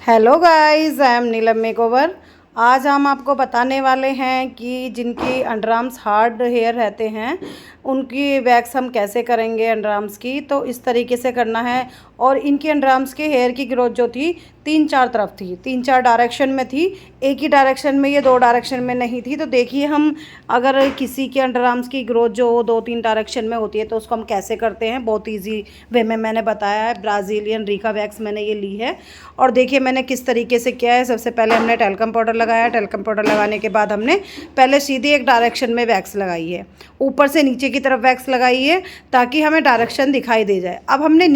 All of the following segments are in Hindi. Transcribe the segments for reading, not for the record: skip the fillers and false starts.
Hello guys, I am Neelam makeover. आज हम आपको बताने वाले हैं कि जिनकी अंडरआर्म्स हार्ड हेयर रहते हैं उनकी वैक्स हम कैसे करेंगे अंडरआर्म्स की। तो इस तरीके से करना है। और इनकी अंडरआर्म्स के हेयर की ग्रोथ जो थी 3-4 तरफ थी, 3-4 डायरेक्शन में थी, एक ही डायरेक्शन में, ये 2 डायरेक्शन में नहीं थी। तो देखिए हम अगर किसी के अंडरआर्म्स की ग्रोथ जो 2-3 डायरेक्शन में होती है तो उसको हम कैसे करते हैं, बहुत ईजी वे में मैंने बताया है। ब्राज़ीलियन रीका वैक्स मैंने ये ली है और देखिए मैंने किस तरीके से किया है। सबसे पहले हमने टैल्कम पाउडर लगाया। टैल्कम पाउडर लगाने के बाद हमने पहले सीधी एक डायरेक्शन में वैक्स लगाई है, ऊपर से नीचे की तरफ वैक्स लगाई है ताकि हमें डायरेक्शन दिखाई दे जाए। अब हमने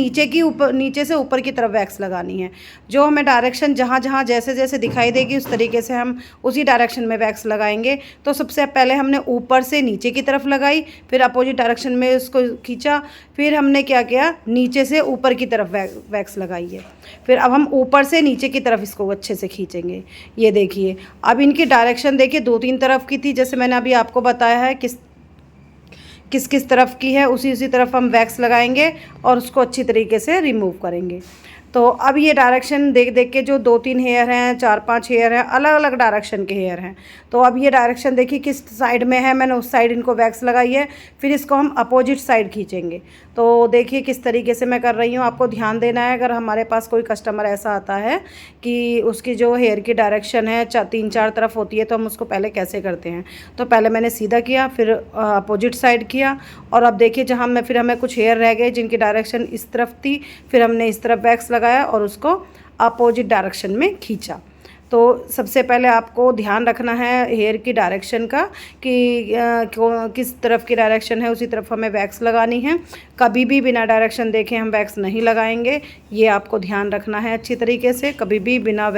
नीचे से ऊपर की तरफ वैक्स लगानी है। जो हमें डायरेक्शन जहाँ जहाँ जैसे जैसे दिखाई देगी उस तरीके से हम उसी डायरेक्शन में वैक्स लगाएंगे। तो सबसे पहले हमने ऊपर से नीचे की तरफ लगाई, फिर अपोजिट डायरेक्शन में उसको खींचा, फिर हमने क्या किया, नीचे से ऊपर की तरफ वैक्स लगाई है। फिर अब हम ऊपर से नीचे की तरफ इसको अच्छे से खींचेंगे। ये देखिए अब इनकी डायरेक्शन देखिए 2-3 तरफ की थी, जैसे मैंने अभी आपको बताया है किस किस तरफ की है, उसी तरफ हम वैक्स लगाएंगे और उसको अच्छी तरीके से रिमूव करेंगे। तो अब ये डायरेक्शन देख देख के जो 2-3 हेयर हैं, 4-5 हेयर हैं, अलग अलग डायरेक्शन के हेयर हैं। तो अब ये डायरेक्शन देखिए किस साइड में है, मैंने उस साइड इनको वैक्स लगाई है। फिर इसको हम अपोजिट साइड खींचेंगे। तो देखिए किस तरीके से मैं कर रही हूँ, आपको ध्यान देना है। अगर हमारे पास कोई कस्टमर ऐसा आता है कि उसकी जो हेयर की डायरेक्शन है 3-4 तरफ होती है तो हम उसको पहले कैसे करते हैं। तो पहले मैंने सीधा किया, फिर अपोजिट साइड किया, और अब देखिए जहाँ मैं फिर हमें कुछ हेयर रह गए जिनकी डायरेक्शन इस तरफ थी, फिर हमने इस तरफ वैक्स लगाया और उसको अपोजिट डायरेक्शन में खींचा। तो सबसे पहले आपको ध्यान रखना है हेयर की डायरेक्शन का कि किस तरफ की डायरेक्शन है उसी तरफ हमें वैक्स लगानी है। कभी भी बिना डायरेक्शन देखे हम वैक्स नहीं लगाएंगे, ये आपको ध्यान रखना है अच्छी तरीके से। कभी भी बिना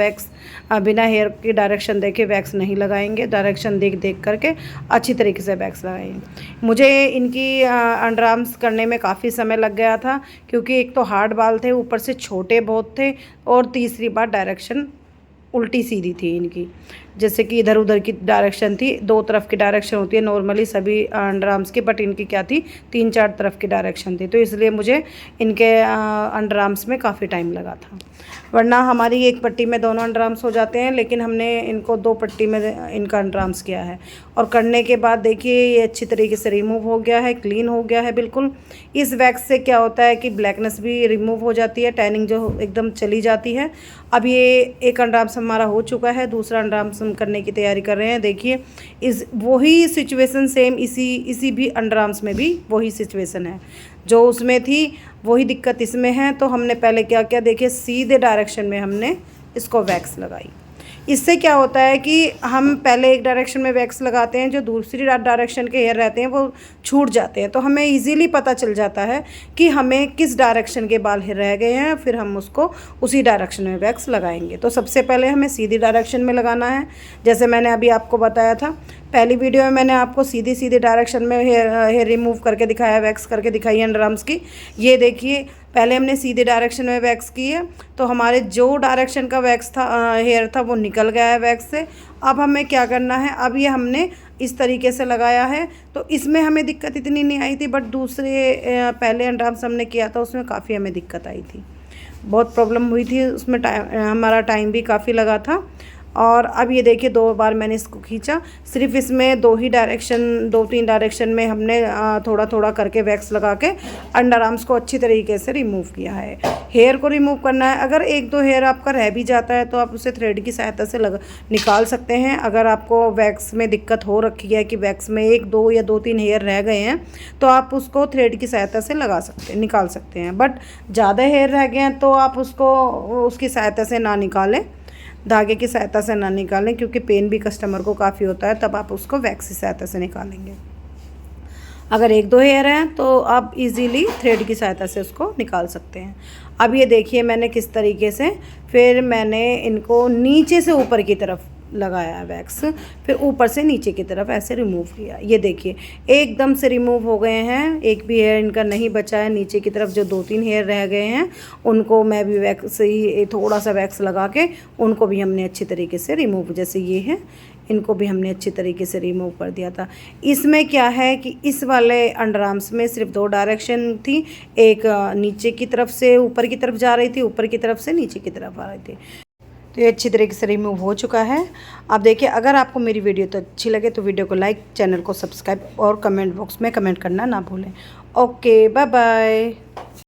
हेयर की डायरेक्शन देखे वैक्स नहीं लगाएंगे। डायरेक्शन देख करके अच्छी तरीके से वैक्स लगाएंगे। मुझे इनकी अंडरआर्म्स करने में काफ़ी समय लग गया था क्योंकि एक तो हार्ड बाल थे, ऊपर से छोटे बहुत थे, और तीसरी बार डायरेक्शन उल्टी सीधी थी इनकी, जैसे कि इधर उधर की डायरेक्शन थी। 2 तरफ की डायरेक्शन होती है नॉर्मली सभी अंडरआर्म्स की, बट इनकी क्या थी, 3-4 तरफ की डायरेक्शन थी। तो इसलिए मुझे इनके अंडरआर्म्स में काफ़ी टाइम लगा था। वरना हमारी एक पट्टी में दोनों अंडरआर्म्स हो जाते हैं, लेकिन हमने इनको 2 पट्टी में इनका अंडरआर्म्स किया है। और करने के बाद देखिए ये अच्छी तरीके से रिमूव हो गया है, क्लीन हो गया है बिल्कुल। इस वैक्स से क्या होता है कि ब्लैकनेस भी रिमूव हो जाती है, टैनिंग जो एकदम चली जाती है। अब ये एक अंडरआर्म्स हमारा हो चुका है, दूसरा अंडरआर्म्स हम करने की तैयारी कर रहे हैं। देखिए वही सिचुएशन सेम इसी भी अंडरआर्म्स में भी वही सिचुएशन है, जो उसमें थी वही दिक्कत इसमें है। तो हमने पहले क्या किया, देखिए सीधे डायरेक्शन में हमने इसको वैक्स लगाई। इससे क्या होता है कि हम पहले एक डायरेक्शन में वैक्स लगाते हैं, जो दूसरी डायरेक्शन के हेयर रहते हैं वो छूट जाते हैं। तो हमें इजीली पता चल जाता है कि हमें किस डायरेक्शन के बाल रह गए हैं, फिर हम उसको उसी डायरेक्शन में वैक्स लगाएंगे। तो सबसे पहले हमें सीधी डायरेक्शन में लगाना है, जैसे मैंने अभी आपको बताया था। पहली वीडियो में मैंने आपको सीधी डायरेक्शन में हेयर रिमूव करके दिखाया, वैक्स करके दिखाई अंडरआर्म्स की। ये देखिए पहले हमने सीधे डायरेक्शन में वैक्स की है, तो हमारे जो डायरेक्शन का वैक्स था हेयर था वो निकल गया है वैक्स से। अब हमें क्या करना है, अब ये हमने इस तरीके से लगाया है तो इसमें हमें दिक्कत इतनी नहीं आई थी, बट दूसरे पहले अंडरआर्म्स हमने किया था उसमें काफ़ी हमें दिक्कत आई थी, बहुत प्रॉब्लम हुई थी उसमें। हमारा टाइम भी काफ़ी लगा था। और अब ये देखिए 2 बार मैंने इसको खींचा, सिर्फ इसमें 2-3 डायरेक्शन में हमने थोड़ा थोड़ा करके वैक्स लगा के अंडरआर्म्स को अच्छी तरीके से रिमूव किया है। हेयर को रिमूव करना है, अगर 1-2 हेयर आपका रह भी जाता है तो आप उसे थ्रेड की सहायता से निकाल सकते हैं। अगर आपको वैक्स में दिक्कत हो रखी है कि वैक्स में 1-2 या 2-3 हेयर रह गए हैं तो आप उसको थ्रेड की सहायता से निकाल सकते हैं। बट ज़्यादा हेयर रह गए हैं तो आप उसको उसकी सहायता से ना निकालें, धागे की सहायता से ना निकालें, क्योंकि पेन भी कस्टमर को काफ़ी होता है, तब आप उसको वैक्स की सहायता से निकालेंगे। अगर 1-2 हेयर हैं तो आप इजीली थ्रेड की सहायता से उसको निकाल सकते हैं। अब ये देखिए मैंने किस तरीके से फिर मैंने इनको नीचे से ऊपर की तरफ लगाया है वैक्स, फिर ऊपर से नीचे की तरफ ऐसे रिमूव किया। ये देखिए एकदम से रिमूव हो गए हैं, एक भी हेयर इनका नहीं बचा है। नीचे की तरफ जो 2-3 हेयर रह गए हैं उनको मैं भी वैक्स ही थोड़ा सा वैक्स लगा के उनको भी हमने अच्छी तरीके से रिमूव, जैसे ये है इनको भी हमने अच्छी तरीके से रिमूव कर दिया था। इसमें क्या है कि इस वाले अंडरआर्म्स में सिर्फ 2 डायरेक्शन थी, एक नीचे की तरफ से ऊपर की तरफ जा रही थी, ऊपर की तरफ से नीचे की तरफ आ रही थी। तो ये अच्छी तरीके से रिमूव हो चुका है। अब देखिए, अगर आपको मेरी वीडियो तो अच्छी लगे तो वीडियो को लाइक, चैनल को सब्सक्राइब और कमेंट बॉक्स में कमेंट करना ना भूलें। Okay, bye bye.